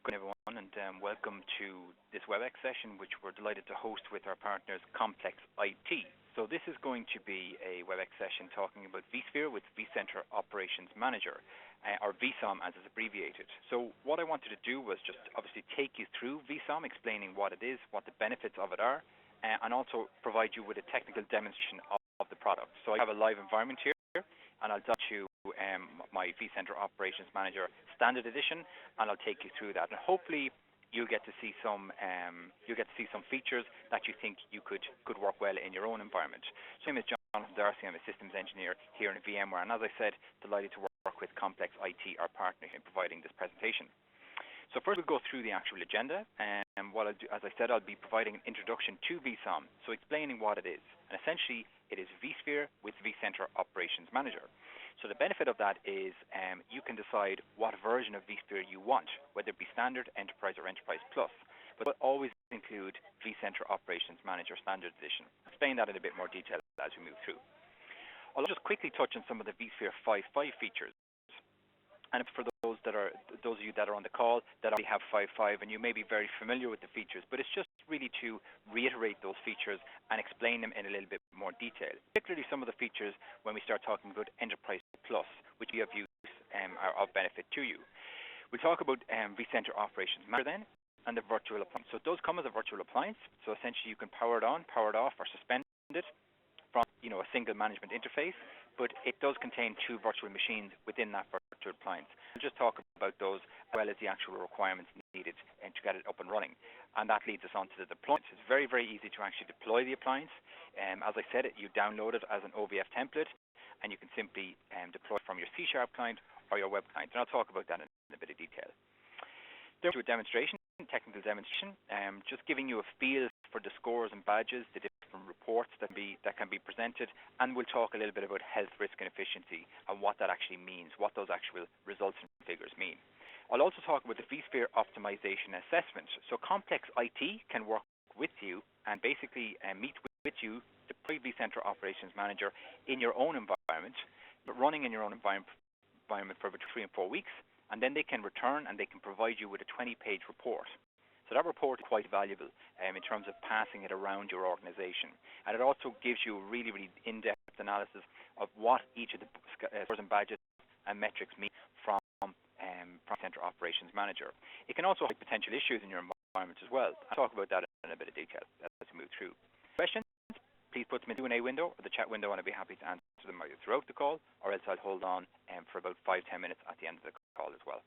Good everyone, and welcome to this WebEx session, which we're delighted to host with our partners, Komplex IT. So this is going to be a WebEx session talking about vSphere with vCenter Operations Manager, or vSOM as it's abbreviated. So what I wanted to do was just obviously take you through vSOM, explaining what it is, what the benefits of it are, and also provide you with a technical demonstration of the product. So I have a live environment here, and I'll talk to my vCenter Operations Manager Standard Edition, and I'll take you through that. And hopefully, you'll get to see some features that you think you could work well in your own environment. So my name is Jonathan Darcy. I'm a systems engineer here in VMware, and as I said, delighted to work with Komplex IT, our partner, in providing this presentation. So first, we'll go through the actual agenda, and what I'll do, as I said, I'll be providing an introduction to vSOM, so explaining what it is. And essentially, it is vSphere with vCenter Operations Manager. So the benefit of that is you can decide what version of vSphere you want, whether it be Standard, Enterprise, or Enterprise Plus, but will always include vCenter Operations Manager Standard Edition. I'll explain that in a bit more detail as we move through. I'll just quickly touch on some of the vSphere 5.5 features. And for those of you that are on the call that already have 5.5, and you may be very familiar with the features, but it's just really to reiterate those features and explain them in a little bit more detail. Particularly some of the features when we start talking about Enterprise Plus, which we have use are of benefit to you. We'll talk about vCenter Operations Manager then, and the virtual appliance. So it does come as a virtual appliance. So essentially, you can power it on, power it off, or suspend it from a single management interface. But it does contain two virtual machines within that virtual appliance. We'll just talk about those as well as the actual requirements needed to get it up and running. And that leads us on to the deployment. It's very, very easy to actually deploy the appliance. As I said, you download it as an OVF template, and you can simply deploy from your C# client or your web client. And I'll talk about that in a bit of detail. Then to a demonstration, technical demonstration, just giving you a feel for the scores and badges, the different reports that can be presented, and we'll talk a little bit about health, risk, and efficiency and what that actually means, what those actual results and figures mean. I'll also talk about the vSphere optimization assessment. So Komplex IT can work with you and basically meet with you, the vCenter Operations Manager, in your own environment, but running in your own environment for about 3 and 4 weeks, and then they can return and they can provide you with a 20-page report. So that report is quite valuable in terms of passing it around your organization. And it also gives you a really, really in-depth analysis of what each of the scores and badges and metrics mean from vCenter Operations Manager. It can also have potential issues in your environment as well. I'll talk about that in a bit of detail as we move through. Questions? Please put them in the Q&A window or the chat window, and I'll be happy to answer them either throughout the call, or else I'll hold on for about 5-10 minutes at the end of the call as well.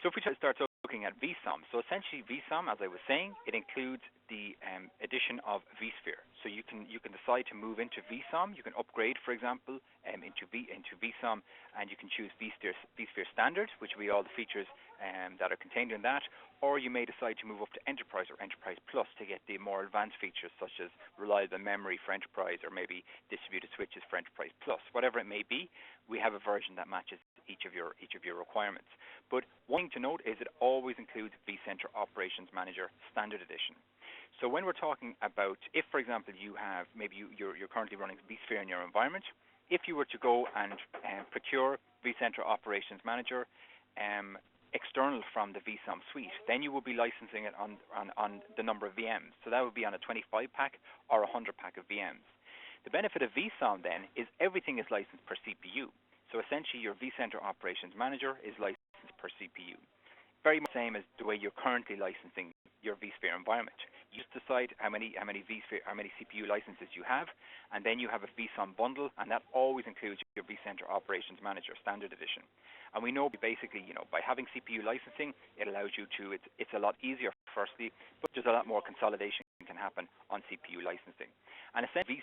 So if we start looking at vSOM, so essentially vSOM, as I was saying, it includes the addition of vSphere. So you can decide to move into vSOM. You can upgrade, for example, into vSOM, and you can choose vSphere Standard, which will be all the features that are contained in that, or you may decide to move up to Enterprise or Enterprise Plus to get the more advanced features such as reliable memory for Enterprise, or maybe distributed switches for Enterprise Plus. Whatever it may be, we have a version that matches each of your requirements. But one thing to note is it always includes vCenter Operations Manager Standard Edition. So when we're talking about, if for example you have, maybe you're currently running vSphere in your environment, if you were to go and procure vCenter Operations Manager external from the vSOM suite, then you will be licensing it on the number of VMs. So that would be on a 25-pack or a 100-pack of VMs. The benefit of vSOM then is everything is licensed per CPU. So essentially your vCenter Operations Manager is licensed per CPU. Very much the same as the way you're currently licensing your vSphere environment. You just decide how many CPU licenses you have, and then you have a vSOM bundle, and that always includes your vCenter Operations Manager Standard Edition. And we know basically, by having CPU licensing, it allows you to, it's a lot easier firstly, but there's a lot more consolidation can happen on CPU licensing. And essentially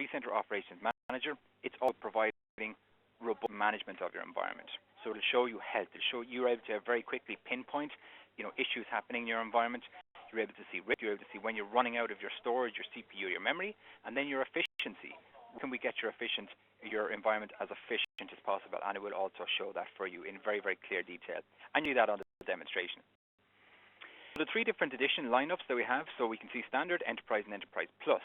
vCenter Operations Manager, it's all providing robust management of your environment. So it'll show you health. It'll show you're able to very quickly pinpoint, issues happening in your environment. You're able to see risk. You're able to see when you're running out of your storage, your CPU, your memory, and then your efficiency. Can we get your environment as efficient as possible? And it will also show that for you in very, very clear detail. And do that on the demonstration. So the 3 different edition lineups that we have. So we can see Standard, Enterprise, and Enterprise Plus.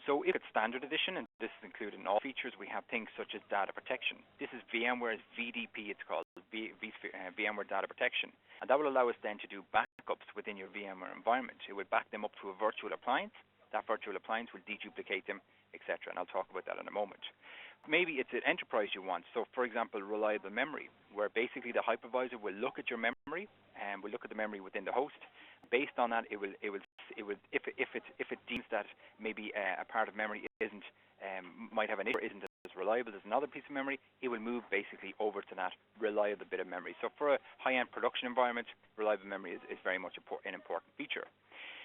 So if it's Standard Edition, and this is included in all features, we have things such as data protection. This is VMware's VDP, it's called, VMware Data Protection, and that will allow us then to do backups within your VMware environment. It will back them up to a virtual appliance. That virtual appliance will deduplicate them, etc., and I'll talk about that in a moment. Maybe it's an enterprise you want, so for example, reliable memory, where basically the hypervisor will look at your memory and will look at the memory within the host. Based on that, it will if it deems that maybe a part of memory might have an issue or isn't as reliable as another piece of memory, it will move basically over to that reliable bit of memory. So for a high-end production environment, reliable memory is very much an important feature.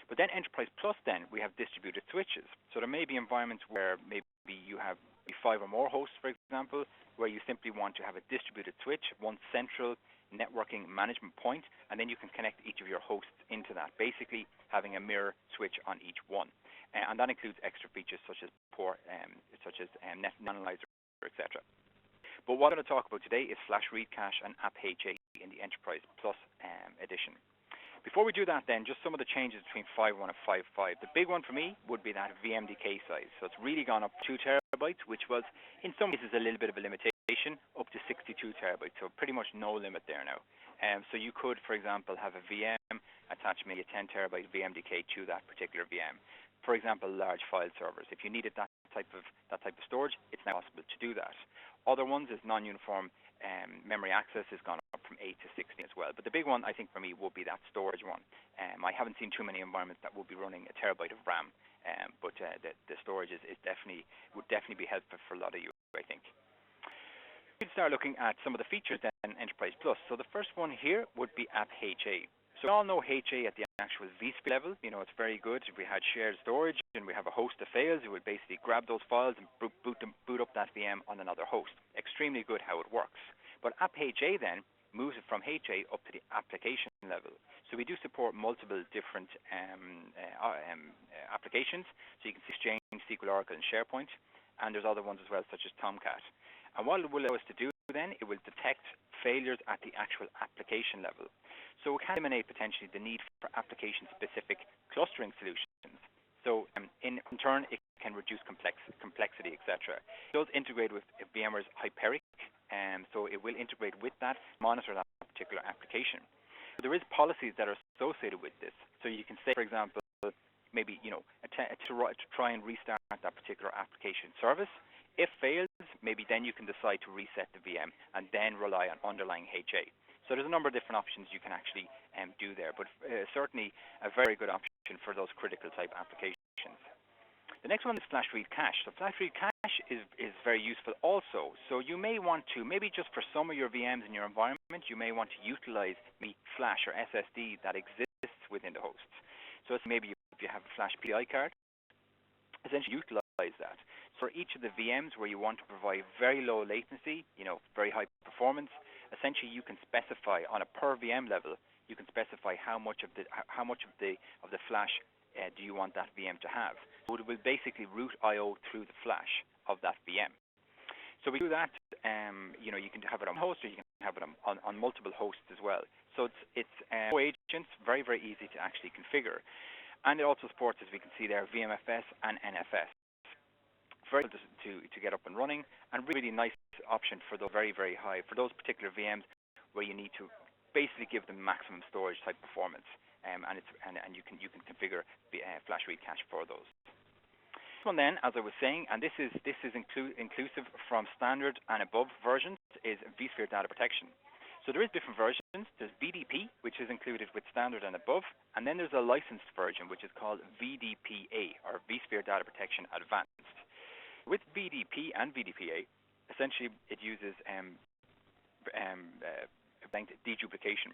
But then Enterprise Plus, then we have distributed switches. So there may be environments where maybe you have 5 or more hosts, for example, where you simply want to have a distributed switch, one central networking management point, and then you can connect each of your hosts into that, basically having a mirror switch on each one. And that includes extra features such as net analyzer, etc. But what I'm going to talk about today is Flash Read Cache and App HA in the Enterprise Plus edition. Before we do that then, just some of the changes between 5.1 and 5.5. The big one for me would be that VMDK size. So it's really gone up 2 terabytes, which was in some cases a little bit of a limitation, up to 62 terabytes. So pretty much no limit there now. So you could, for example, have a VM attach maybe a 10 terabyte VMDK to that particular VM. For example, large file servers. If you needed that type of storage, it's now possible to do that. Other ones is non-uniform memory access has gone up from 8 to 16 as well. But the big one, I think, for me would be that storage one. I haven't seen too many environments that will be running a terabyte of RAM, but the storage would definitely be helpful for a lot of you, I think. We could start looking at some of the features then Enterprise Plus. So the first one here would be App HA. So we all know HA at the actual vSphere level. You know, it's very good. If we had shared storage and we have a host that fails, it would basically grab those files and boot up that VM on another host. Extremely good how it works. But App HA then moves it from HA up to the application level. So we do support multiple different applications. So you can see Exchange, SQL, Oracle, and SharePoint. And there's other ones as well, such as Tomcat. And what it will allow us to do then, it will detect failures at the actual application level. So it can eliminate potentially the need for application-specific clustering solutions. So in turn, it can reduce complexity, etc. It does integrate with VMware's Hyperic, so it will integrate with that, monitor that particular application. So there is policies that are associated with this. So you can say, for example, maybe to try and restart that particular application service. If fails, maybe then you can decide to reset the VM and then rely on underlying HA. So there's a number of different options you can actually do there, but certainly a very good option for those critical type applications. The next one is Flash Read Cache. So Flash Read Cache is very useful also. So you may want to, maybe just for some of your VMs in your environment, you may want to utilize the flash or SSD that exists within the hosts. So maybe if you have a flash PI card, essentially utilize that. For each of the VMs where you want to provide very low latency, very high performance, essentially you can specify on a per VM level, you can specify how much of the flash do you want that VM to have. So it will basically route I/O through the flash of that VM. So we do that. You can have it on host, or you can have it on multiple hosts as well. So it's no agents, very very easy to actually configure, and it also supports, as we can see there, VMFS and NFS. Very good to get up and running, and really nice option for the very very high for those particular VMs where you need to basically give them maximum storage type performance, and you can configure the Flash Read Cache for those. This one then, as I was saying, and this is inclusive from standard and above versions, is vSphere Data Protection. So there is different versions. There's VDP, which is included with standard and above, and then there's a licensed version which is called VDPA, or vSphere Data Protection Advanced. With VDP and VDPA, essentially it uses deduplication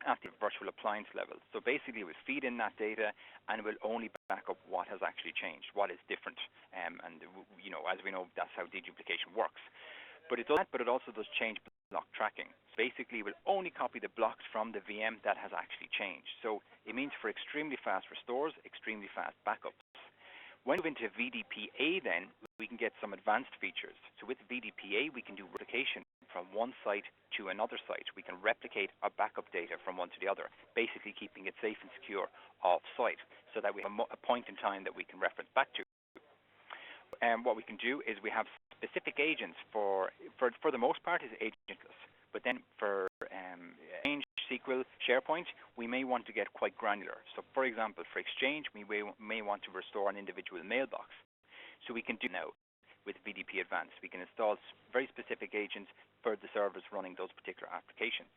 at the virtual appliance level. So basically it will feed in that data and it will only back up what has actually changed, what is different. And as we know, that's how deduplication works. But it does that, but it also does change block tracking. So basically it will only copy the blocks from the VM that has actually changed. So it means for extremely fast restores, extremely fast backups. When we move into VDPA then, we can get some advanced features. So with VDPA, we can do replication from one site to another site. We can replicate our backup data from one to the other, basically keeping it safe and secure off-site, so that we have a point in time that we can reference back to. And what we can do is we have specific agents for the most part is agentless. But then for Exchange, SQL, SharePoint, we may want to get quite granular. So for example, for Exchange, we may want to restore an individual mailbox. So we can do now with VDP Advanced. We can install very specific agents for the servers running those particular applications.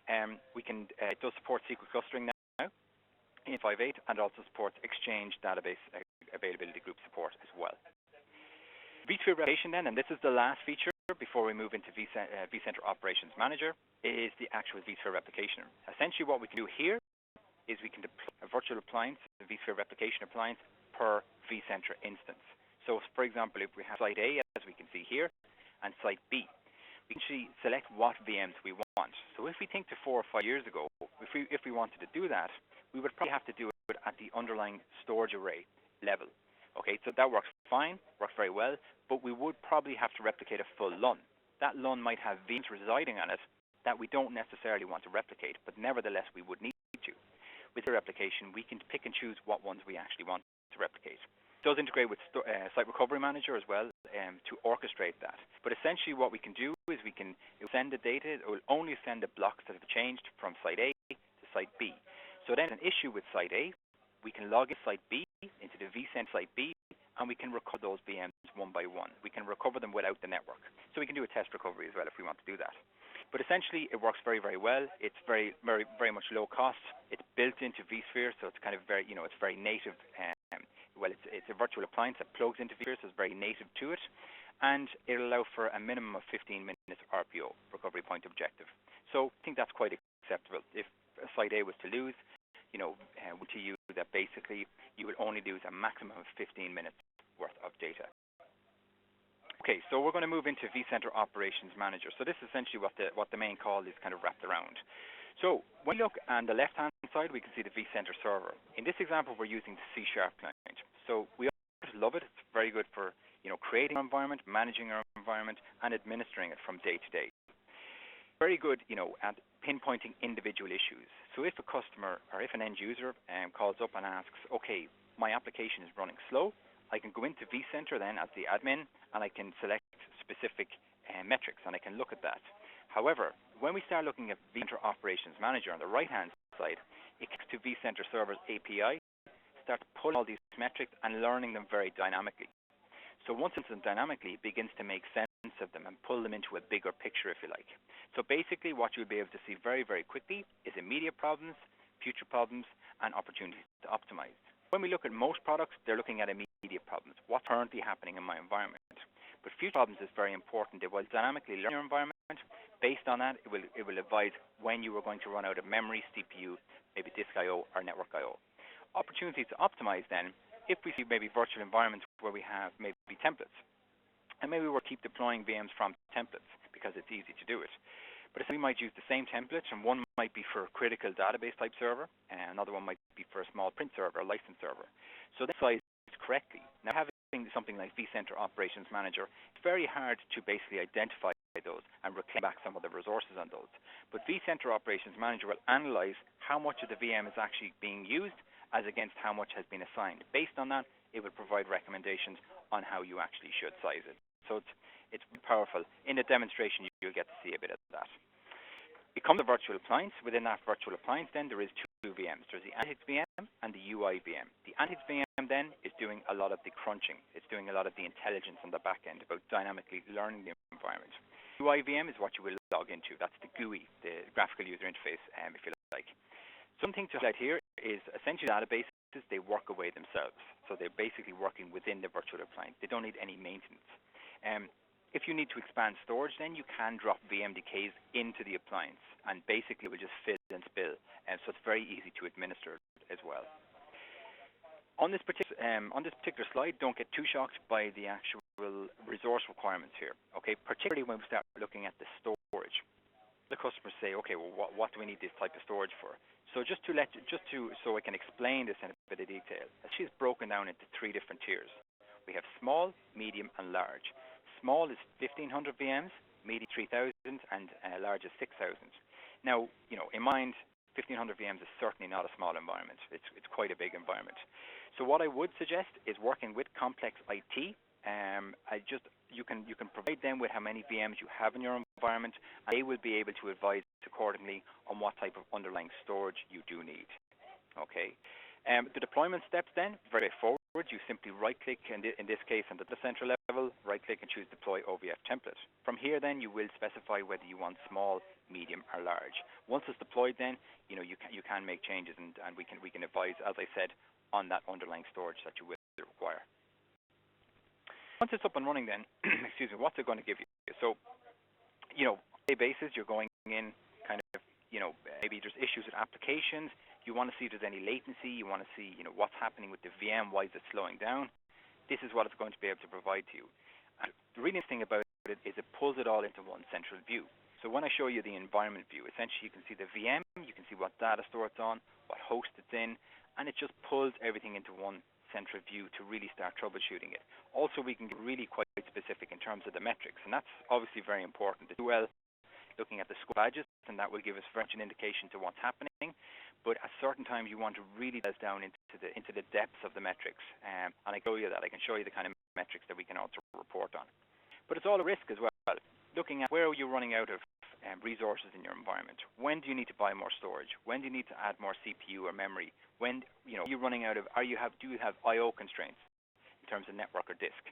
It does support SQL clustering now in 5.8, and also supports Exchange database availability group support as well. vSphere replication then, and this is the last feature before we move into vCenter Operations Manager, is the actual vSphere replication. Essentially what we can do here is we can deploy a virtual appliance, a vSphere replication appliance, per vCenter instance. So for example, if we have site A, as we can see here, and site B, we can actually select what VMs we want. So if we think to 4 or 5 years ago, if we wanted to do that, we would probably have to do it at the underlying storage array level. Okay, so that works fine, works very well, but we would probably have to replicate a full LUN. That LUN might have VMs residing on it that we don't necessarily want to replicate, but nevertheless we would need to. With the replication, we can pick and choose what ones we actually want to replicate. It does integrate with Site Recovery Manager as well to orchestrate that. But essentially what we can do is it will send the data, it will only send the blocks that have changed from site A to site B. So then an issue with site A, we can log in site B into the vCenter site B, and we can recover those VMs one by one. We can recover them without the network. So we can do a test recovery as well if we want to do that. But essentially, it works very, very well. It's very, very, very much low cost. It's built into vSphere, so it's kind of very, it's very native. It's a virtual appliance that plugs into vSphere, so it's very native to it. And it'll allow for a minimum of 15 minutes RPO, recovery point objective. So I think that's quite acceptable. If site A was to lose, to you that basically you would only lose a maximum of 15 minutes worth of data. Okay, so we're going to move into vCenter Operations Manager. So this is essentially what the main call is kind of wrapped around. So when we look on the left-hand side, we can see the vCenter server. In this example, we're using the C# client. So we love it. It's very good for creating our environment, managing our environment, and administering it from day to day. Very good, at pinpointing individual issues. So if a customer or if an end user calls up and asks, okay, my application is running slow, I can go into vCenter then as the admin, and I can select specific metrics, and I can look at that. However, when we start looking at vCenter Operations Manager on the right-hand side, it kicks to vCenter Server's API, starts pulling all these metrics and learning them very dynamically. So once it's done dynamically, it begins to make sense of them and pull them into a bigger picture, if you like. So basically what you'll be able to see very, very quickly is immediate problems, future problems, and opportunities to optimize. When we look at most products, they're looking at immediate problems, what's currently happening in my environment. But future problems is very important. It will dynamically learn your environment. Based on that, it will advise when you are going to run out of memory, CPU, maybe disk I/O, or network I/O. Opportunities to optimize then, if we see maybe virtual environments where we have maybe templates, and maybe we'll keep deploying VMs from templates because it's easy to do it. But we might use the same templates, and one might be for a critical database type server, and another one might be for a small print server, a license server. So that's sized correctly. Now having something like vCenter Operations Manager, it's very hard to basically identify those and reclaim back some of the resources on those. But vCenter Operations Manager will analyze how much of the VM is actually being used as against how much has been assigned. Based on that, it will provide recommendations on how you actually should size it. So it's powerful. In the demonstration, you'll get to see a bit of that. It comes a virtual appliance. Within that virtual appliance, then, there is two VMs. There's the Analytics VM and the UI VM. The Analytics VM, then, is doing a lot of the crunching. It's doing a lot of the intelligence on the back end about dynamically learning the environment. UI VM is what you will log into. That's the GUI, the graphical user interface, if you like. Something to highlight here is essentially databases, they work away themselves. So they're basically working within the virtual appliance. They don't need any maintenance. If you need to expand storage, then you can drop VMDKs into the appliance, and basically it will just fill and spill. So it's very easy to administer as well. On this particular slide, don't get too shocked by the actual resource requirements here. Okay, particularly when we start looking at the storage. The customers say, okay, well, what do we need this type of storage for? So so I can explain this in a bit of detail. She's broken down into 3 different tiers. We have small, medium, and large. Small is 1,500 VMs, medium 3,000, and large is 6,000. Now, in mind, 1,500 VMs is certainly not a small environment. It's quite a big environment. So what I would suggest is working with Komplex IT You can provide them with how many VMs you have in your environment, and they will be able to advise accordingly on what type of underlying storage you do need. Okay. The deployment steps then, very straightforward. You simply right-click, in this case on the central level, right-click and choose Deploy OVF Template. From here then, you will specify whether you want small, medium, or large. Once it's deployed then, you can make changes, and we can advise, as I said, on that underlying storage that you will require. Once it's up and running then, excuse me, what's it going to give you? So, on a day basis, you're going in kind of, maybe there's issues with applications. You want to see if there's any latency. You want to see, what's happening with the VM. Why is it slowing down? This is what it's going to be able to provide to you. And the really nice thing about it is it pulls it all into one central view. So when I show you the environment view, essentially you can see the VM, you can see what data store it's on, what host it's in, and it just pulls everything into one central view to really start troubleshooting it. Also, we can get really quite specific in terms of the metrics, and that's obviously very important as well. Looking at the score badges, and that will give us very much an indication to what's happening. But at certain times, you want to really delve down into the depths of the metrics, and I can show you that. I can show you the kind of metrics that we can also report on. But it's all a risk as well. Looking at where are you running out of resources in your environment? When do you need to buy more storage? When do you need to add more CPU or memory? When are you running out of? Do you have I/O constraints in terms of network or disk?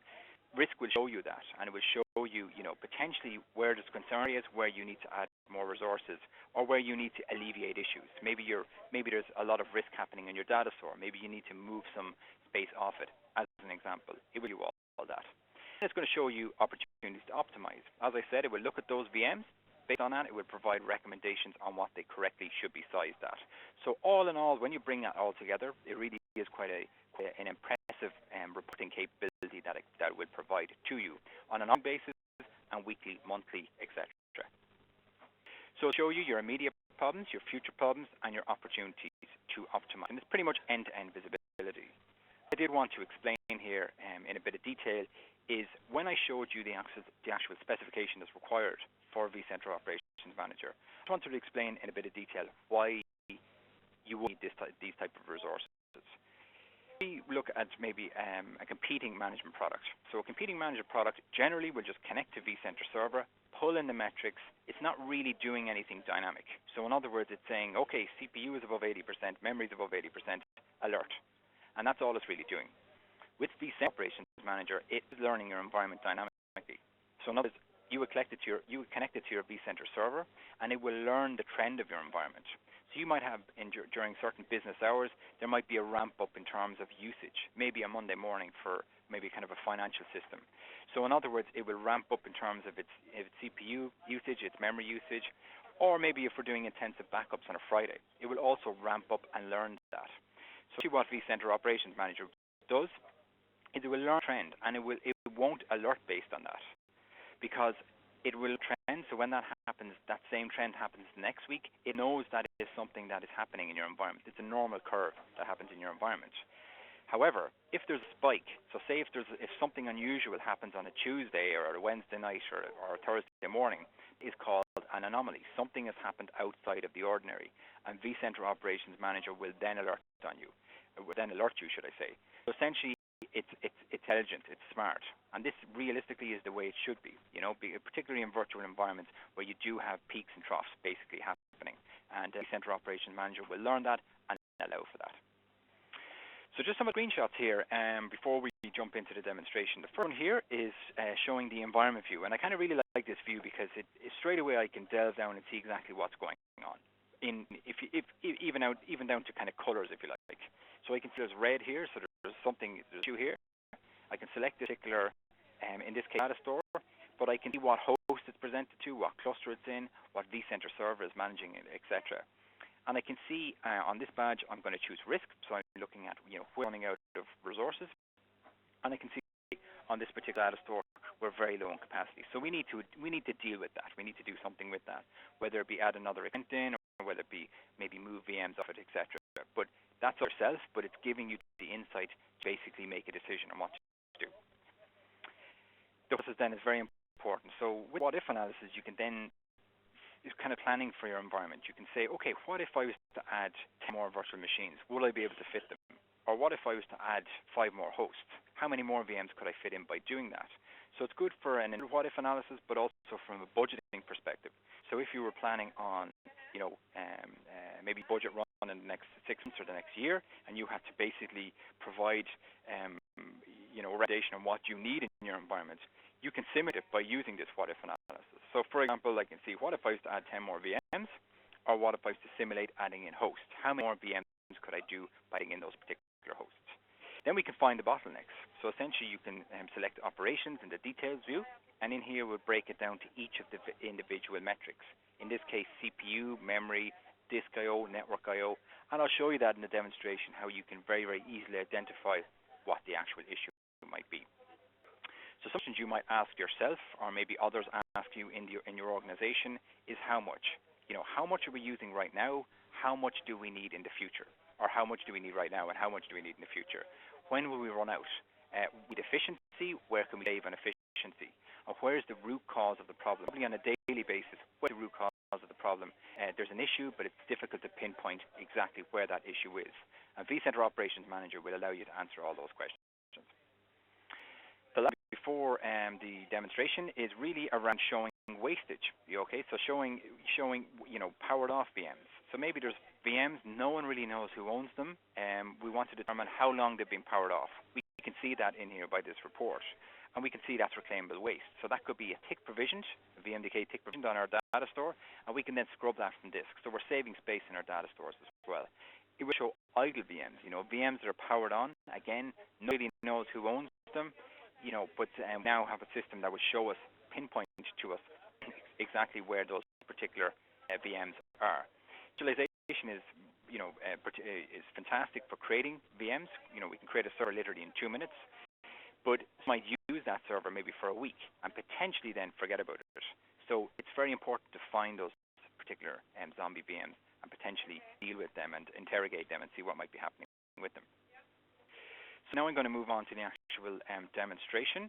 Risk will show you that, and it will show you, potentially where there's concern areas where you need to add more resources, or where you need to alleviate issues. Maybe there's a lot of risk happening in your data store. Maybe you need to move some space off it, as an example. It will do all that. And it's going to show you opportunities to optimize. As I said, it will look at those VMs. Based on that, it will provide recommendations on what they correctly should be sized at. So all in all, when you bring that all together, it really is quite an impressive reporting capability that it will provide to you on an ongoing basis and weekly, monthly, etc. So it'll show you your immediate problems, your future problems, and your opportunities to optimize. And it's pretty much end-to-end visibility. I did want to explain here in a bit of detail is when I showed you the actual specification that's required for vCenter Operations Manager, I just wanted to explain in a bit of detail why you will need these type of resources. We look at maybe a competing management product. So a competing management product generally will just connect to vCenter server, pull in the metrics. It's not really doing anything dynamic. So in other words, it's saying, okay, CPU is above 80%, memory is above 80%, alert. And that's all it's really doing. With vCenter Operations Manager, it is learning your environment dynamically. So in other words, you would connect it to your vCenter server, and it will learn the trend of your environment. So you might have, during certain business hours, there might be a ramp up in terms of usage, maybe a Monday morning for maybe kind of a financial system. So in other words, it will ramp up in terms of its CPU usage, its memory usage, or maybe if we're doing intensive backups on a Friday, it will also ramp up and learn that. So see what vCenter Operations Manager does is it will learn a trend, and it won't alert based on that, because it will trend. So when that happens, that same trend happens next week, it knows that it is something that is happening in your environment. It's a normal curve that happens in your environment. However, if there's a spike, so say if something unusual happens on a Tuesday or a Wednesday night or a Thursday morning, is called an anomaly. Something has happened outside of the ordinary, and vCenter Operations Manager will then alert you, should I say. So essentially, it's intelligent, it's smart, and this realistically is the way it should be, particularly in virtual environments where you do have peaks and troughs basically happening, and vCenter Operations Manager will learn that and allow for that. So just some screenshots here before we jump into the demonstration. The first one here is showing the environment view, and I kind of really like this view because straight away I can delve down and see exactly what's going on. Even down to kind of colors, if you like. So I can see there's red here, so there's two here. I can select a particular, in this case, data store, but I can see what host it's presented to, what cluster it's in, what vCenter server is managing it, etc. And I can see on this badge, I'm going to choose risk, so I'm looking at we're running out of resources, and I can see on this particular data store we're very low in capacity. So we need to deal with that. We need to do something with that, whether it be add another account in, or whether it be maybe move VMs off it, etc. But that's ourselves, but it's giving you the insight to basically make a decision on what to do. The process then is very important. So with what-if analysis, you can then is kind of planning for your environment. You can say, okay, what if I was to add 10 more virtual machines? Will I be able to fit them? Or what if I was to add 5 more hosts? How many more VMs could I fit in by doing that? So it's good for an what if analysis, but also from a budgeting perspective. So if you were planning on, maybe budget run in the next 6 months or the next year, and you had to basically provide, a recommendation on what you need in your environment, you can simulate it by using this what if analysis. So for example, I can see what if I was to add 10 more VMs, or what if I was to simulate adding in hosts? How many more VMs could I do by adding in those particular hosts? Then we can find the bottlenecks. So essentially you can select operations in the details view, and in here we'll break it down to each of the individual metrics. In this case, CPU, memory, disk I/O, network I/O, and I'll show you that in the demonstration how you can very, very easily identify what the actual issue might be. So some questions you might ask yourself, or maybe others ask you in your organization, is how much? How much are we using right now? How much do we need in the future? Or how much do we need right now, and how much do we need in the future? When will we run out? With efficiency, where can we save on efficiency? Or where is the root cause of the problem? Probably on a daily basis, where's the root cause of the problem? There's an issue, but it's difficult to pinpoint exactly where that issue is. And vCenter Operations Manager will allow you to answer all those questions. The last before the demonstration is really around showing wastage. Okay, so showing powered off VMs. So maybe there's VMs, no one really knows who owns them, and we want to determine how long they've been powered off. We can see that in here by this report, and we can see that's reclaimable waste. So that could be a tick provisioned, a VMDK tick provisioned on our data store, and we can then scrub that from disk. So we're saving space in our data stores as well. It will show idle VMs, VMs that are powered on. Again, nobody knows who owns them, but now have a system that will show us, pinpoint to us exactly where those particular VMs are. Visualization is fantastic for creating VMs. We can create a server literally in 2 minutes, but you might use that server maybe for a week and potentially then forget about it. So it's very important to find those particular zombie VMs and potentially deal with them and interrogate them and see what might be happening with them. So now I'm going to move on to the actual demonstration.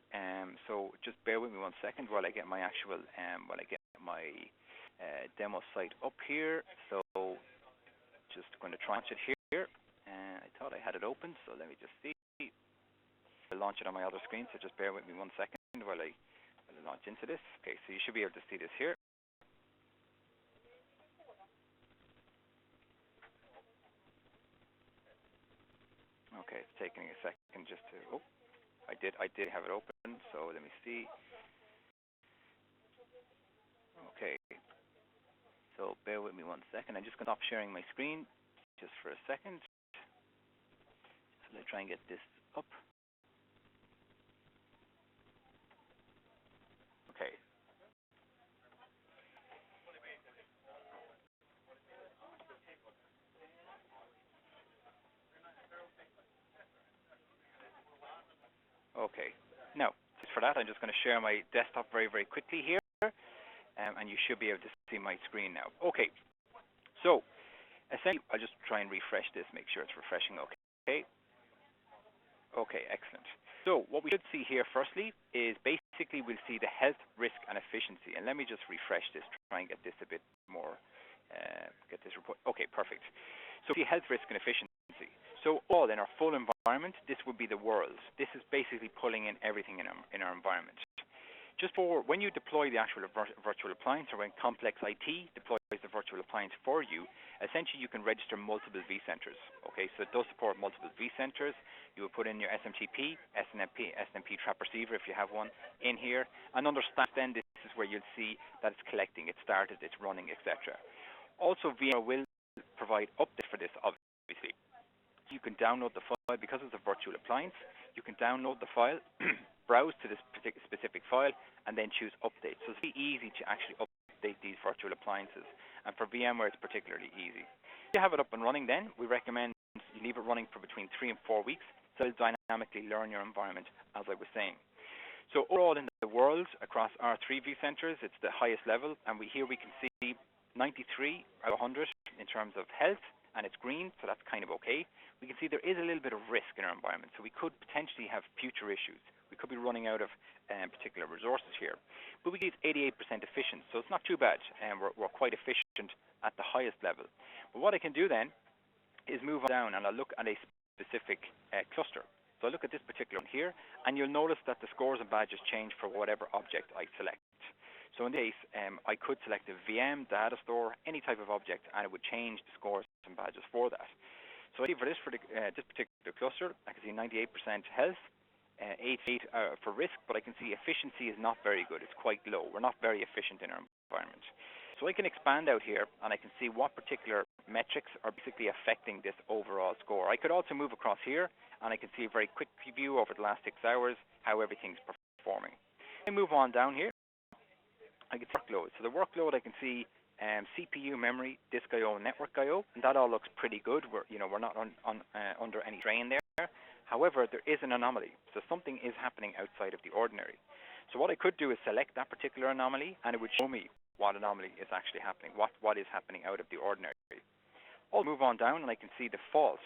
So just bear with me 1 second while I get my actual demo site up here. So just going to launch it here. I thought I had it open, so let me just see. I'll launch it on my other screen, so just bear with me 1 second while I launch into this. Okay, so you should be able to see this here. Okay, it's taking a second just to. I did have it open, so let me see. Okay, so bear with me 1 second. I'm just going to stop sharing my screen just for a second. So let's try and get this up. Okay. Okay. Now, just for that, I'm just going to share my desktop very, very quickly here, and you should be able to see my screen now. Okay. So, essentially, I'll just try and refresh this, make sure it's refreshing. Okay. Okay, excellent. So, what we should see here, firstly, is basically we'll see the health, risk, and efficiency. And let me just refresh this, try and get this a bit more, get this report. Okay, perfect. So, the health, risk, and efficiency. So all in our full environment, this would be the world. This is basically pulling in everything in our environment. Just for when you deploy the actual virtual appliance, or when Komplex IT deploys the virtual appliance for you, essentially you can register multiple vCenters. Okay, so it does support multiple vCenters. You will put in your SMTP, SNMP trap receiver if you have one in here, and under staff then this is where you'll see that it's collecting, it's started, it's running, etc. Also VMware will provide updates for this, obviously. You can download the file because it's a virtual appliance. You can download the file, browse to this specific file, and then choose update. So it's very easy to actually update these virtual appliances. And for VMware, it's particularly easy. If you have it up and running then, we recommend you leave it running for between 3 and 4 weeks so it'll dynamically learn your environment, as I was saying. So overall in the world, across our 3 vCenters, it's the highest level, and here we can see 93 out of 100 in terms of health, and it's green, so that's kind of okay. We can see there is a little bit of risk in our environment, so we could potentially have future issues. We could be running out of particular resources here. But we get 88% efficient, so it's not too bad, and we're quite efficient at the highest level. But what I can do then is move on down, and I'll look at a specific cluster. So I look at this particular one here, and you'll notice that the scores and badges change for whatever object I select. So in this case, I could select a VM, data store, any type of object, and it would change the scores and badges for that. So I see for this particular cluster, I can see 98% health, 88 for risk, but I can see efficiency is not very good. It's quite low. We're not very efficient in our environment. So I can expand out here, and I can see what particular metrics are basically affecting this overall score. I could also move across here, and I can see a very quick view over the last 6 hours, how everything's performing. I move on down here. I can see workload. So the workload, I can see CPU, memory, disk I/O, network I/O, and that all looks pretty good. We're not under any strain there. However, there is an anomaly, so something is happening outside of the ordinary. So what I could do is select that particular anomaly, and it would show me what anomaly is actually happening, what is happening out of the ordinary. I'll move on down, and I can see the false.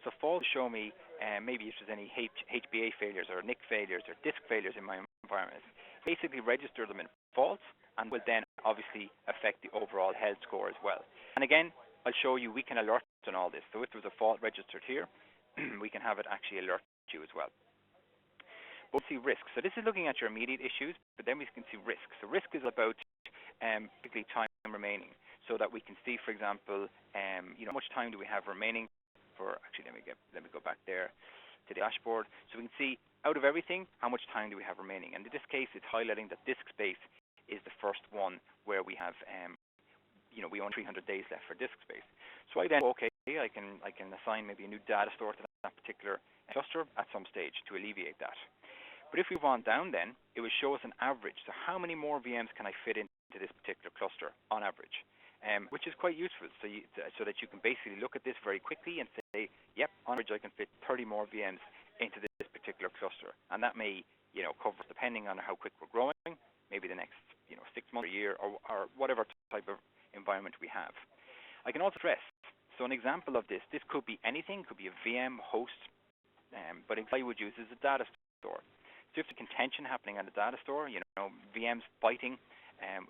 So false show me maybe if there's any HBA failures or NIC failures or disk failures in my environment. Basically register them in false, and will then obviously affect the overall health score as well. And again, I'll show you we can alert on all this. So if there's a fault registered here, we can have it actually alert you as well. We'll see risk. So this is looking at your immediate issues, but then we can see risk. So risk is about basically time remaining, so that we can see, for example, how much time do we have remaining for. Actually, let me go back there to the dashboard, so we can see out of everything how much time do we have remaining. And in this case, it's highlighting that disk space is the first one where we have we own 300 days left for disk space. So I then I can assign maybe a new data store to that particular cluster at some stage to alleviate that. But if we move on down, then it will show us an average. So how many more VMs can I fit into this particular cluster on average, which is quite useful. So that you can basically look at this very quickly and say, yep, on average I can fit 30 more VMs into this particular cluster, and that may cover, depending on how quick we're growing, maybe the next 6 months or a year or whatever type of environment we have. I can also stress. So an example of this could be anything, could be a VM host, but I would use is a data store. So if there's contention happening on the data store, VMs fighting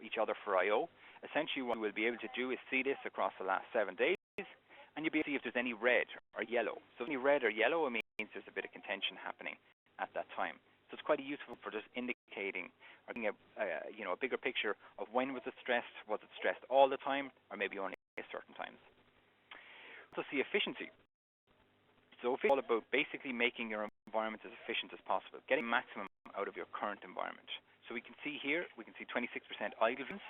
each other for I/O, essentially what we'll be able to do is see this across the last 7 days, and you'll be able to see if there's any red or yellow. So if any red or yellow, it means there's a bit of contention happening at that time. So it's quite useful for just indicating or getting a bigger picture of when was it stressed all the time, or maybe only at certain times. Also see efficiency. So it's all about basically making your environment as efficient as possible, getting maximum out of your current environment. So we can see here, 26% idle VMs,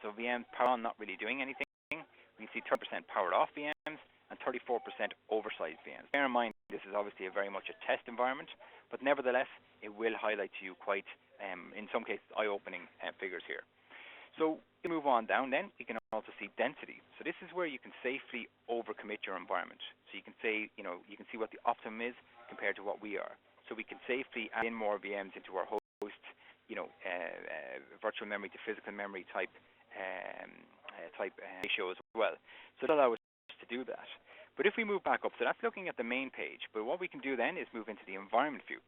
so VMs power on, not really doing anything. We can see 30% powered off VMs and 34% oversized VMs. Bear in mind, this is obviously a very much a test environment, but nevertheless, it will highlight to you quite, in some cases, eye-opening figures here. So we move on down then, you can also see density. So this is where you can safely overcommit your environment. So you can say, you can see what the optimum is compared to what we are. So we can safely add in more VMs into our host, virtual memory to physical memory type ratio as well. So that allows us to do that. But if we move back up, so that's looking at the main page. But what we can do then is move into the environment view.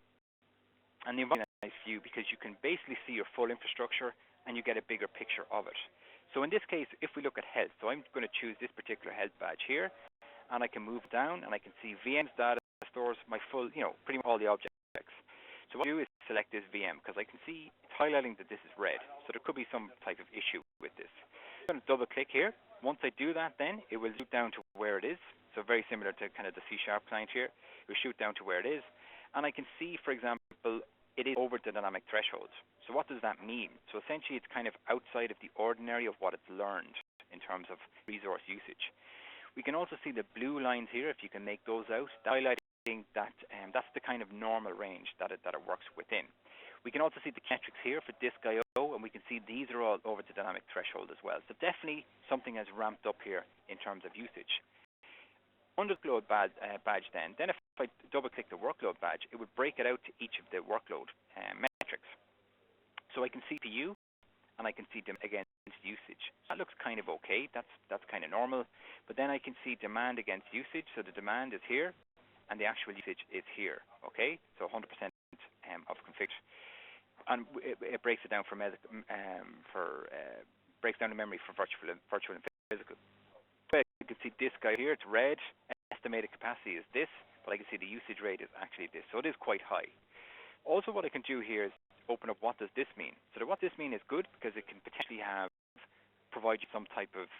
And the environment is a nice view because you can basically see your full infrastructure and you get a bigger picture of it. So in this case, if we look at health, so I'm going to choose this particular health badge here, and I can move down and I can see VMs, data stores, my full, pretty much all the objects. So what I do is select this VM because I can see it's highlighting that this is red. So there could be some type of issue with this. I'm going to double click here. Once I do that, then it will shoot down to where it is. So very similar to kind of the C# client here. It will shoot down to where it is. And I can see, for example, it is over the dynamic threshold. So what does that mean? So essentially it's kind of outside of the ordinary of what it's learned in terms of resource usage. We can also see the blue lines here, if you can make those out, highlighting that that's the kind of normal range that it works within. We can also see the metrics here for disk I/O, and we can see these are all over the dynamic threshold as well. So definitely something has ramped up here in terms of usage. Under the workload badge then if I double click the workload badge, it would break it out to each of the workload metrics. So I can see CPU and I can see them against usage. That looks kind of okay, that's kind of normal. But then I can see demand against usage, so the demand is here and the actual usage is here, okay? So 100% of config. And it breaks it down breaks down the memory for virtual and physical. You can see disk out here, it's red, estimated capacity is this, but I can see the usage rate is actually this. So it is quite high. Also, what I can do here is open up what does this mean. So what this mean is good because it can potentially provide you some type of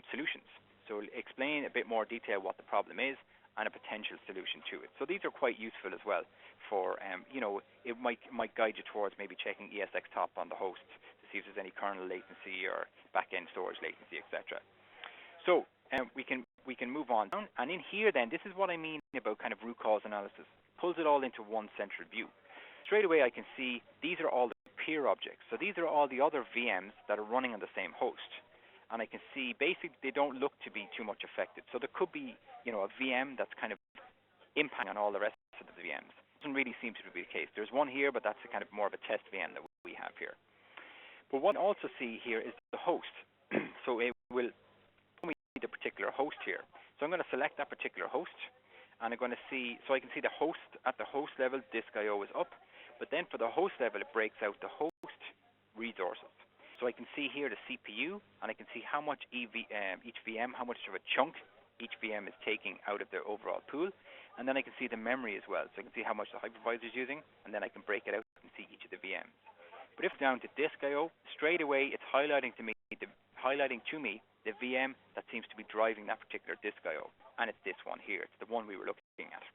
solutions. So it'll explain a bit more detail what the problem is and a potential solution to it. So these are quite useful as well for, it might guide you towards maybe checking ESXtop on the host to see if there's any kernel latency or back-end storage latency, etc. So we can move on down, and in here then, this is what I mean about kind of root cause analysis. Pulls it all into one central view. Straight away I can see these are all the peer objects. So these are all the other VMs that are running on the same host. And I can see basically they don't look to be too much affected. So there could be, a VM that's kind of impacting on all the rest of the VMs. Doesn't really seem to be the case. There's one here, but that's a kind of more of a test VM that we have here. But what I also see here is the host. So it will show me the particular host here. So I'm going to select that particular host, and I'm going to see, so I can see the host at the host level, disk I/O is up, but then for the host level, it breaks out the host resources. So I can see here the CPU, and I can see how much each VM, how much of a chunk each VM is taking out of their overall pool, and then I can see the memory as well. So I can see how much the hypervisor is using, and then I can break it out and see each of the VMs. But if down to disk I/O, straight away it's highlighting to me the VM that seems to be driving that particular disk I/O, and it's this one here. It's the one we were looking at.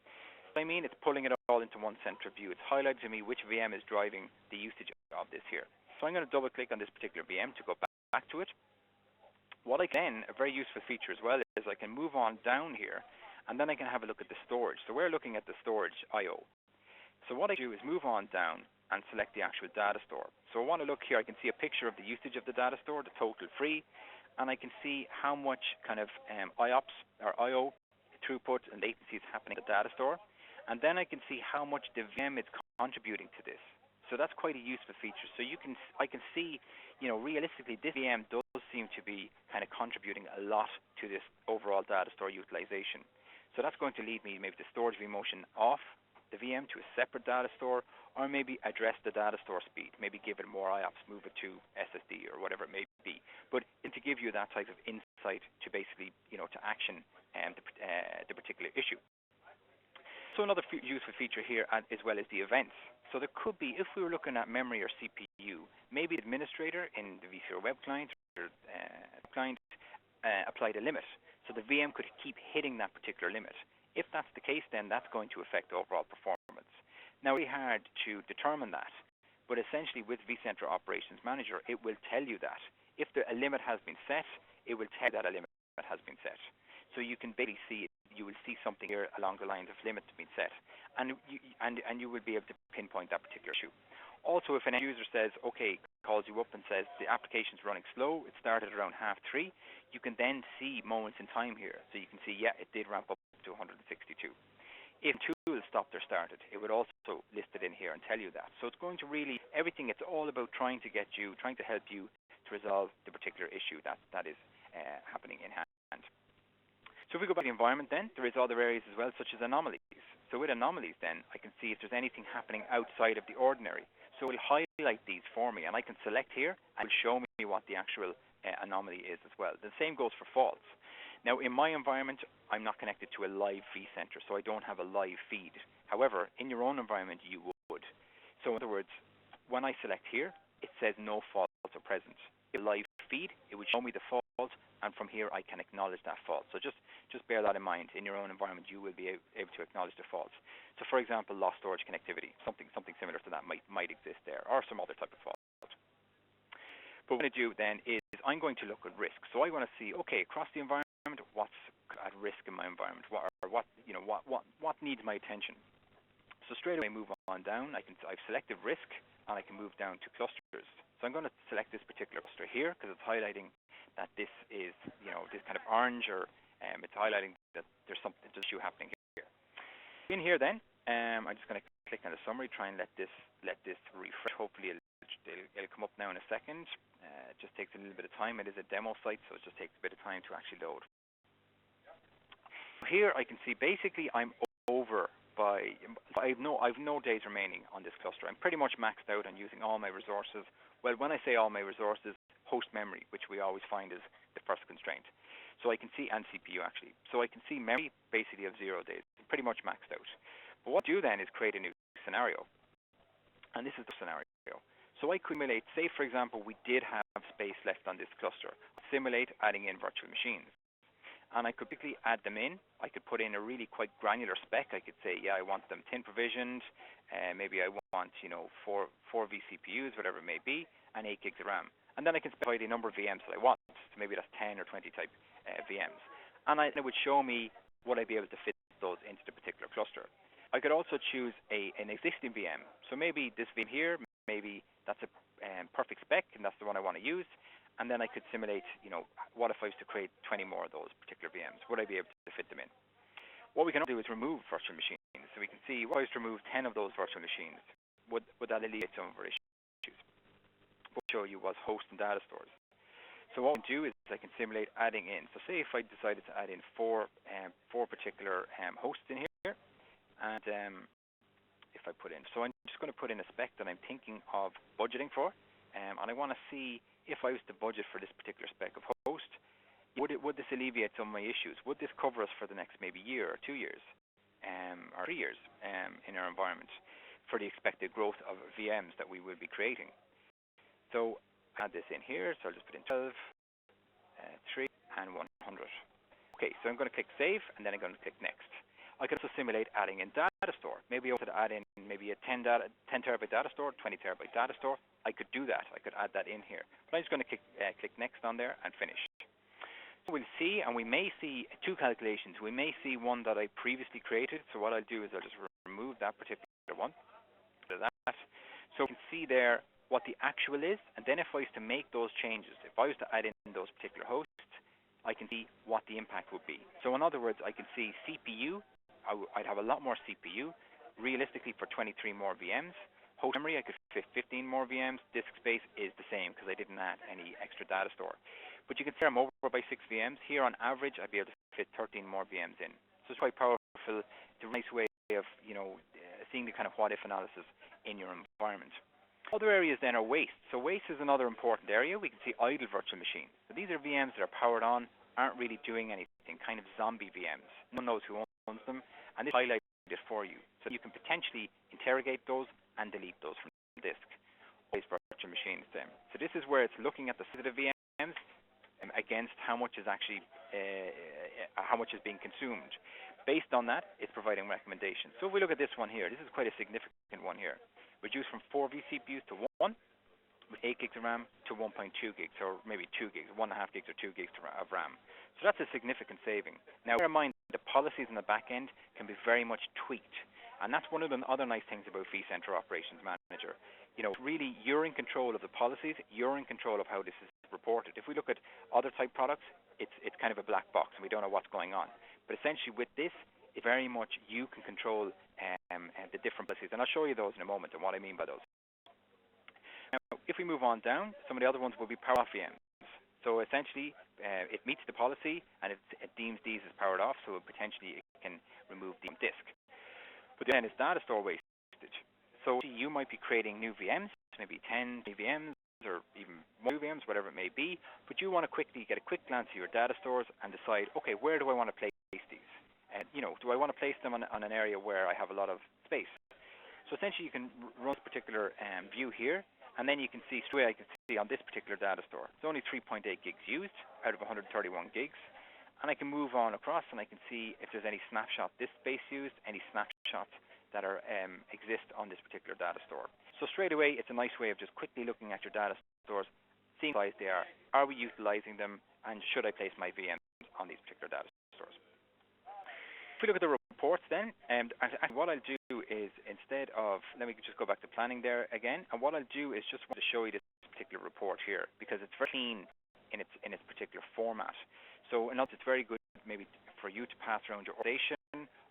So I mean, it's pulling it all into one central view. It's highlighting to me which VM is driving the usage of this here. So I'm going to double click on this particular VM to go back to it. What I can, a very useful feature as well, is I can move on down here, and then I can have a look at the storage. So we're looking at the storage I/O. So what I do is move on down and select the actual data store. So I want to look here, I can see a picture of the usage of the data store, the total free, and I can see how much kind of IOPS or I/O throughput and latency is happening at the data store. And then I can see how much the VM is contributing to this. So that's quite a useful feature. So I can see, realistically, this VM does seem to be kind of contributing a lot to this overall data store utilization. So that's going to lead me maybe to storage vMotion off the VM to a separate data store, or maybe address the data store speed, maybe give it more IOPS, move it to SSD or whatever it may be. But to give you that type of insight to basically, to action the particular issue. So another useful feature here as well is the events. So there could be, if we were looking at memory or CPU, maybe the administrator in the vSphere web client or client applied a limit. So the VM could keep hitting that particular limit. If that's the case, then that's going to affect overall performance. Now, it's hard to determine that, but essentially with vCenter Operations Manager, it will tell you that. If a limit has been set, it will tell you that a limit has been set. So you can basically see it. You will see something here along the lines of limits being set, and you will be able to pinpoint that particular issue. Also, if an end user says, okay, calls you up and says the application's running slow, it started around 3:30, you can then see moments in time here. So you can see, yeah, it did ramp up to 162. If tools stopped or started, it would also list it in here and tell you that. So it's going to really, everything, it's all about trying to help you to resolve the particular issue that is happening in hand. So if we go back to the environment then, there is other areas as well, such as anomalies. So with anomalies then, I can see if there's anything happening outside of the ordinary. So it will highlight these for me, and I can select here, and it will show me what the actual anomaly is as well. The same goes for faults. Now in my environment, I'm not connected to a live vCenter, so I don't have a live feed. However, in your own environment, you would. So in other words, when I select here, it says no faults are present. A live feed, it would show me the fault, and from here I can acknowledge that fault. So just bear that in mind. In your own environment, you will be able to acknowledge the faults. So for example, lost storage connectivity, something similar to that might exist there, or some other type of fault. But what I'm going to do then is I'm going to look at risk. So I want to see, okay, across the environment, what's at risk in my environment, what needs my attention. So straight away move on down. I've selected risk, and I can move down to clusters. So I'm going to select this particular cluster here because it's highlighting that this is, this kind of orange, or it's highlighting that there's something issue happening here. In here then, I'm just going to click on the summary, try and let this refresh. Hopefully it'll come up now in a second. It just takes a little bit of time. It is a demo site, so it just takes a bit of time to actually load. Here I can see basically I'm over by, I've no days remaining on this cluster. I'm pretty much maxed out on using all my resources. Well, when I say all my resources, host memory, which we always find is the first constraint. So I can see, and CPU actually. So I can see memory basically of 0 days, pretty much maxed out. But what I do then is create a new scenario. And this is the scenario. So I could simulate, say for example, we did have space left on this cluster. Simulate adding in virtual machines. And I could quickly add them in. I could put in a really quite granular spec. I could say, yeah, I want them 10 provisioned. Maybe I want, four vCPUs, whatever it may be, and 8 gigs of RAM. And then I can specify the number of VMs that I want. So maybe that's 10 or 20 type VMs. And it would show me would I be able to fit those into the particular cluster. I could also choose an existing VM. So maybe this VM here, maybe that's a perfect spec, and that's the one I want to use. And then I could simulate, what if I was to create 20 more of those particular VMs? Would I be able to fit them in? What we can do is remove virtual machines. So we can see, what if I was to remove 10 of those virtual machines? Would that alleviate some of our issues? What I'll show you was host and data stores. So what we can do is I can simulate adding in. So say if I decided to add in four particular hosts in here, and if I put in, so I'm just going to put in a spec that I'm thinking of budgeting for, and I want to see if I was to budget for this particular spec of host, would this alleviate some of my issues? Would this cover us for the next maybe year or 2 years, or 3 years in our environment for the expected growth of VMs that we will be creating? So add this in here, so I'll just put in 12, 3, and 100. Okay, so I'm going to click Save, and then I'm going to click Next. I could also simulate adding in data store. Maybe I wanted to add in maybe a 10 terabyte data store, 20 terabyte data store. I could do that. I could add that in here. But I'm just going to click Next on there and finish. So we'll see, and we may see two calculations. We may see one that I previously created. So what I'll do is I'll just remove that particular one. So you can see there what the actual is, and then if I was to make those changes, if I was to add in those particular hosts, I can see what the impact would be. So in other words, I can see CPU, I'd have a lot more CPU, realistically for 23 more VMs. Host memory, I could fit 15 more VMs. Disk space is the same because I didn't add any extra data store. But you can see I'm over by 6 VMs. Here on average, I'd be able to fit 13 more VMs in. So it's quite powerful. It's a nice way of, seeing the kind of what-if analysis in your environment. Other areas then are waste. So waste is another important area. We can see idle virtual machines. So these are VMs that are powered on, aren't really doing anything, kind of zombie VMs. No one knows who owns them, and this highlights it for you. So you can potentially interrogate those and delete those from the disk. Waste virtual machines then. So this is where it's looking at the sensitive VMs against how much is actually being consumed. Based on that, it's providing recommendations. So if we look at this one here, this is quite a significant one here. Reduced from 4 vCPUs to 1, with 8 gigs of RAM to 1.2 gigs, or maybe 2 gigs, 1.5 gigs or 2 gigs of RAM. So that's a significant saving. Now, bear in mind, the policies in the back end can be very much tweaked. And that's one of the other nice things about vCenter Operations Manager. Really, you're in control of the policies, you're in control of how this is reported. If we look at other type products, it's kind of a black box, and we don't know what's going on. But essentially with this, it's very much you can control the different policies. And I'll show you those in a moment and what I mean by those. Now, if we move on down, some of the other ones will be power off VMs. So essentially, it meets the policy, and it deems these as powered off, so potentially it can remove the disk. But then it's data store wastage. So you might be creating new VMs, maybe 10 VMs, or even 1 VMs, whatever it may be, but you want to get a quick glance at your data stores and decide, okay, where do I want to place these? Do I want to place them on an area where I have a lot of space? So essentially, you can run this particular view here, and then you can see straight away. I can see on this particular data store, it's only 3.8 gigs used out of 131 gigs, and I can move on across, and I can see if there's any snapshot disk space used, any snapshots that are exist on this particular data store. So straight away, it's a nice way of just quickly looking at your data stores, seeing what size they are we utilizing them, and should I place my VMs on these particular data stores? If we look at the reports then, and what I'll do is, instead of, let me just go back to planning there again, and what I'll do is just want to show you this particular report here, because it's very clean in its particular format. So in other words, it's very good maybe for you to pass around your organization,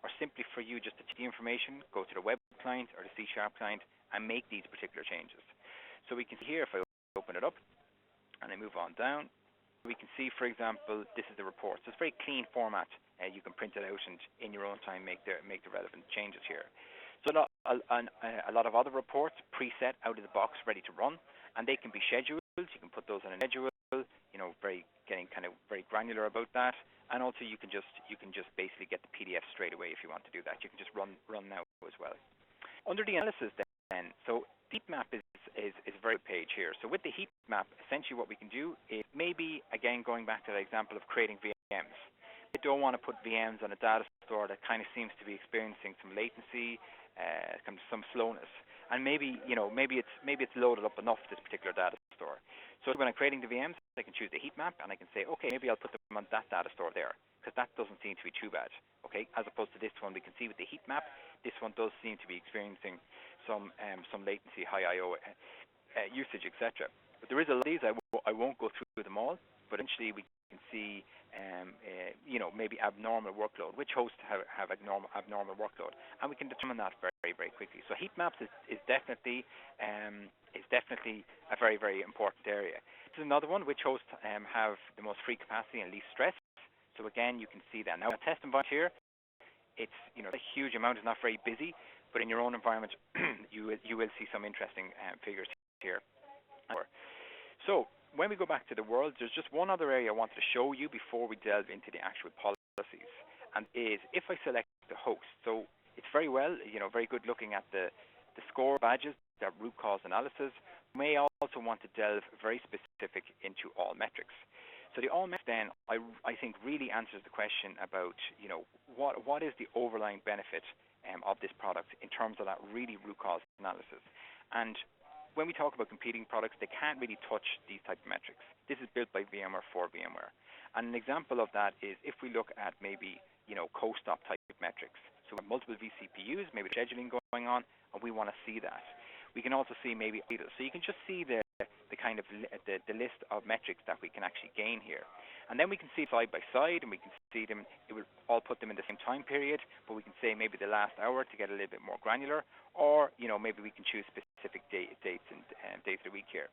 or simply for you just to take the information, go to the web client or the C# client, and make these particular changes. So we can see here, if I open it up, and I move on down, we can see, for example, this is the report. So it's a very clean format. You can print it out and in your own time make the relevant changes here. So a lot of other reports preset out of the box, ready to run, and they can be scheduled. You can put those on a schedule, getting kind of very granular about that. And also you can just basically get the PDF straight away if you want to do that. You can just run now as well. Under the analysis then, so heat map is a very good page here. So with the heat map, essentially what we can do is maybe, again, going back to the example of creating VMs. I don't want to put VMs on a data store that kind of seems to be experiencing some latency, some slowness, and maybe it's loaded up enough, this particular data store. So when I'm creating the VMs, I can choose the heat map, and I can say, okay, maybe I'll put them on that data store there, because that doesn't seem to be too bad. Okay, as opposed to this one, we can see with the heat map, this one does seem to be experiencing some latency, high I/O usage, etc. But there is a lot of these. I won't go through them all, but eventually we can see maybe abnormal workload, which hosts have abnormal workload, and we can determine that very, very quickly. So heat maps is definitely a very, very important area. This is another one which hosts have the most free capacity and least stress. So again, you can see that. Now, a test environment here, it's a huge amount. It's not very busy, but in your own environment, you will see some interesting figures here. So when we go back to the world, there's just one other area I wanted to show you before we delve into the actual policies, and is if I select the host. So it's very good looking at the score badges, that root cause analysis. You may also want to delve very specific into all metrics. So the all metrics then, I think, really answers the question about what is the overlying benefit of this product in terms of that really root cause analysis. And when we talk about competing products, they can't really touch these type of metrics. This is built by VMware for VMware. And an example of that is if we look at maybe co-stop type metrics. So we have multiple vCPUs, maybe scheduling going on, and we want to see that. We can also see maybe idle. So you can just see the kind of the list of metrics that we can actually gain here. And then we can see side by side, and we can see them. It will all put them in the same time period, but we can say maybe the last hour to get a little bit more granular, or maybe we can choose specific dates and days of the week here.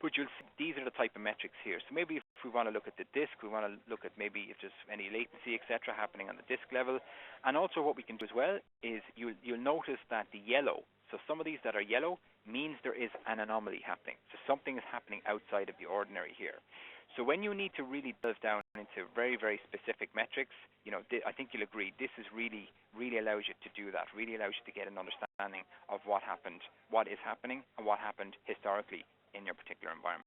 But you'll see these are the type of metrics here. So maybe if we want to look at the disk, we want to look at maybe if there's any latency, etc., happening on the disk level. And also what we can do as well is you'll notice that the yellow, so some of these that are yellow means there is an anomaly happening. So something is happening outside of the ordinary here. So when you need to really delve down into very, very specific metrics, I think you'll agree this is really allows you to do that, really allows you to get an understanding of what happened, what is happening, and what happened historically in your particular environment.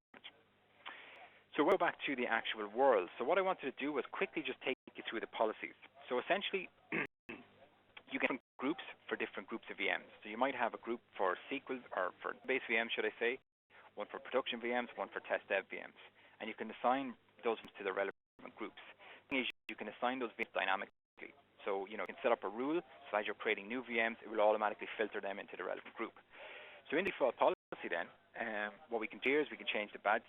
So we'll go back to the actual world. So what I wanted to do was quickly just take you through the policies. So essentially, you get different groups for different groups of VMs. So you might have a group for SQL, or for base VMs, should I say, one for production VMs, one for test dev VMs. And you can assign those to the relevant groups. The thing is, you can assign those VMs dynamically. So you can set up a rule, so as you're creating new VMs, it will automatically filter them into the relevant group. So in the default policy then, what we can do is we can change the badge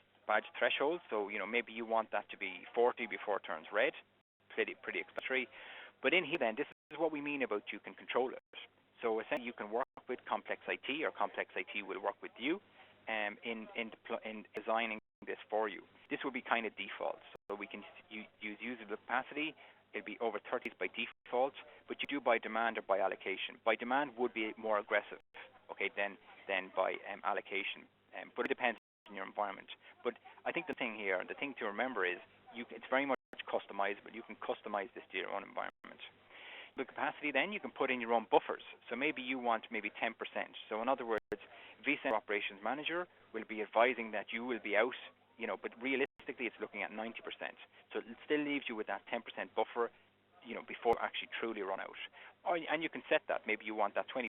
threshold. So maybe you want that to be 40 before it turns red, pretty explanatory. But in here then, this is what we mean about you can control it. So essentially you can work with Komplex IT, or Komplex IT will work with you in designing this for you. This will be kind of default. So we can use usable capacity. It'll be over 30s by default, but you do by demand or by allocation. By demand would be more aggressive, okay, than by allocation. But it depends on your environment. But I think the thing to remember is it's very much customizable. You can customize this to your own environment. The capacity then, you can put in your own buffers. So maybe you want 10%. So in other words, vCenter Operations Manager will be advising that you will be out, but realistically it's looking at 90%. So it still leaves you with that 10% buffer, before actually truly run out. And you can set that. Maybe you want that 20%.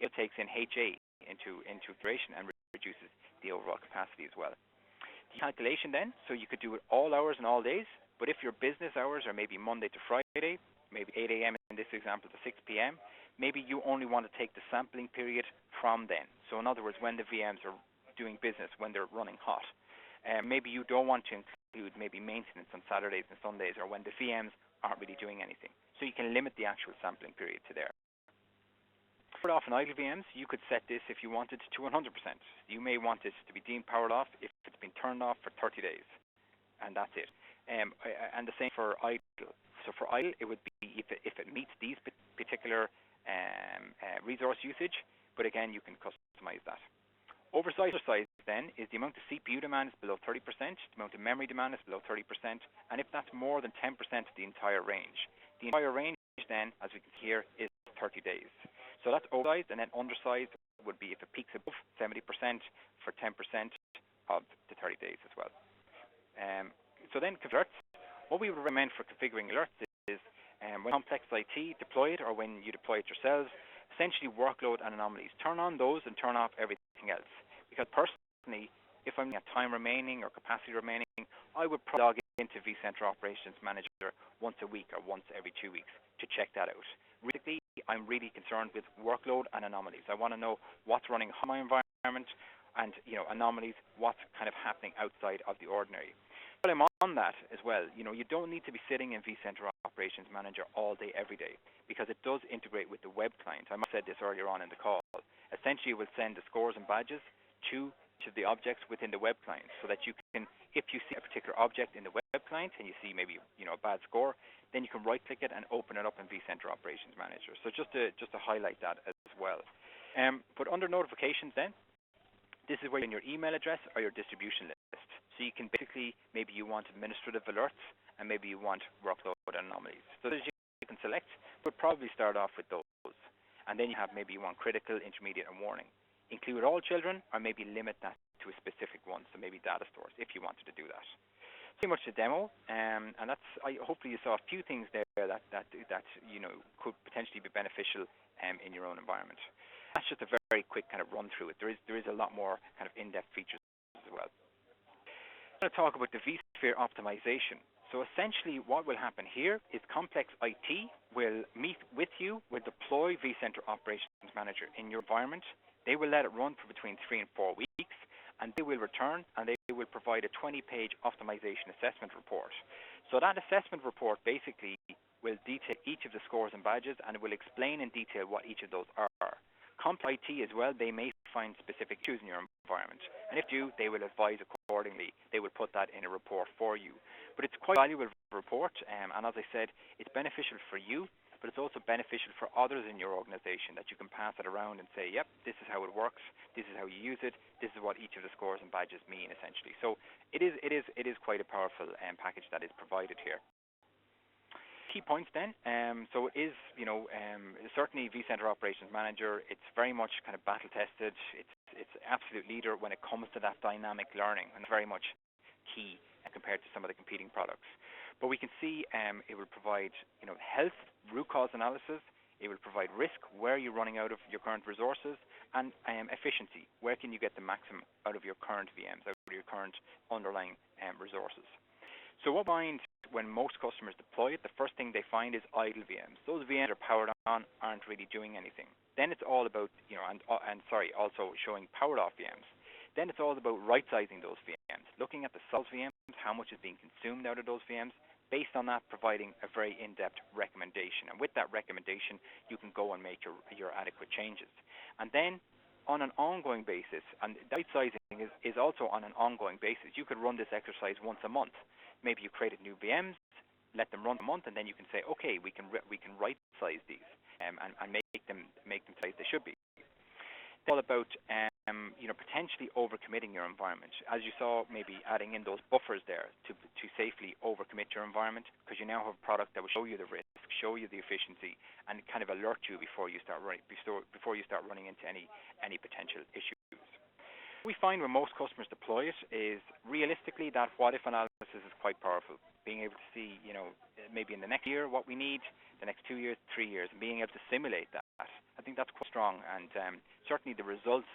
It takes in HA into integration and reduces the overall capacity as well. The calculation then, so you could do it all hours and all days, but if your business hours are maybe Monday to Friday, maybe 8 a.m. in this example to 6 p.m., maybe you only want to take the sampling period from then. So in other words, when the VMs are doing business, when they're running hot. Maybe you don't want to include maybe maintenance on Saturdays and Sundays, or when the VMs aren't really doing anything. So you can limit the actual sampling period to there. For off and idle VMs, you could set this if you wanted to 100%. You may want this to be deemed powered off if it's been turned off for 30 days, and that's it. And the same for idle. So for idle, it would be if it meets these particular resource usage, but again, you can customize that. Oversize then is the amount of CPU demand is below 30%, the amount of memory demand is below 30%, and if that's more than 10% of the entire range. The entire range then, as we can see here, is 30 days. So that's oversized, and then undersized would be if it peaks above 70% for 10% of the 30 days as well. So then alerts, what we would recommend for configuring alerts is when Komplex IT deploy it or when you deploy it yourselves, essentially workload and anomalies. Turn on those and turn off everything else. Because personally, if I'm at time remaining or capacity remaining, I would probably log into vCenter Operations Manager once a week or once every 2 weeks to check that out. Realistically, I'm really concerned with workload and anomalies. I want to know what's running on my environment and anomalies, what's kind of happening outside of the ordinary. But I'm on that as well. You don't need to be sitting in vCenter Operations Manager all day, every day, because it does integrate with the web client. I said this earlier on in the call. Essentially, it will send the scores and badges to the objects within the web client, so that you can, if you see a particular object in the web client and you see maybe a bad score, then you can right-click it and open it up in vCenter Operations Manager. So just to highlight that as well. But under notifications, then this is where you in your email address or your distribution list. So you can basically, maybe you want administrative alerts and maybe you want workload anomalies. So you can select, but probably start off with those. And then you have maybe you want critical, intermediate, and warning. Include all children or maybe limit that to a specific one, so maybe data stores if you wanted to do that. Pretty much the demo, and that's hopefully you saw a few things there that could potentially be beneficial in your own environment. That's just a very quick kind of run through it. There is a lot more kind of in-depth features as well. I'm going to talk about the vSphere optimization. So essentially what will happen here is Komplex IT will meet with you, will deploy vCenter Operations Manager in your environment. They will let it run for between 3 and 4 weeks, and they will return and they will provide a 20-page optimization assessment report. So that assessment report basically will detail each of the scores and badges, and it will explain in detail what each of those are. Komplex IT as well, they may find specific issues in your environment, and if you do, they will advise accordingly. They will put that in a report for you. But it's quite a valuable report, and as I said, it's beneficial for you, but it's also beneficial for others in your organization, that you can pass it around and say, yep, this is how it works, this is how you use it, this is what each of the scores and badges mean, essentially. So it is quite a powerful package that is provided here. Key points then, so it is, certainly vCenter Operations Manager, it's very much kind of battle tested, it's absolute leader when it comes to that dynamic learning, and very much key compared to some of the competing products. But we can see it will provide health, root cause analysis, it will provide risk, where you're running out of your current resources, and efficiency, where can you get the maximum out of your current VMs, out of your current underlying resources. So what we find when most customers deploy it, the first thing they find is idle VMs. Those VMs are powered on, aren't really doing anything. Then it's all about, also showing powered off VMs. Then it's all about right-sizing those VMs, looking at the size VMs, how much is being consumed out of those VMs, based on that providing a very in-depth recommendation. And with that recommendation, you can go and make your adequate changes. And then on an ongoing basis, and right-sizing is also on an ongoing basis. You could run this exercise once a month. Maybe you created new VMs, let them run a month, and then you can say, okay, we can right-size these and make them size they should be. It's all about potentially overcommitting your environment. As you saw, maybe adding in those buffers there to safely overcommit your environment, because you now have a product that will show you the risk, show you the efficiency, and kind of alert you before you start running into any potential issues. What we find when most customers deploy it is realistically that what-if analysis is quite powerful. Being able to see, maybe in the next year what we need, the next 2 years, 3 years, and being able to simulate that. I think that's quite strong, and certainly the results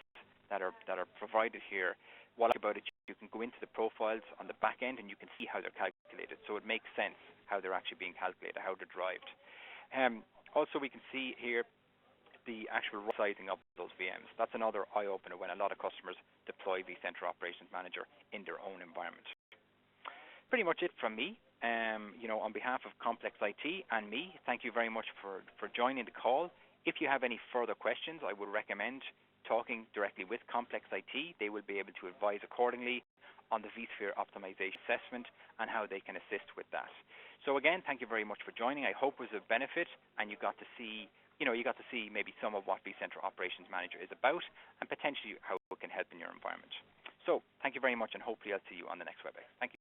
that are provided here. What I like about it, you can go into the profiles on the back end and you can see how they're calculated. So it makes sense how they're actually being calculated, how they're derived. Also, we can see here the actual sizing of those VMs. That's another eye-opener when a lot of customers deploy vCenter Operations Manager in their own environment. Pretty much it from me. On behalf of Komplex IT and me, thank you very much for joining the call. If you have any further questions, I would recommend talking directly with Komplex IT. They will be able to advise accordingly on the vSphere optimization assessment and how they can assist with that. So again, thank you very much for joining. I hope it was of benefit, and you got to see maybe some of what vCenter Operations Manager is about, and potentially how it can help in your environment. So thank you very much, and hopefully I'll see you on the next WebEx. Thank you.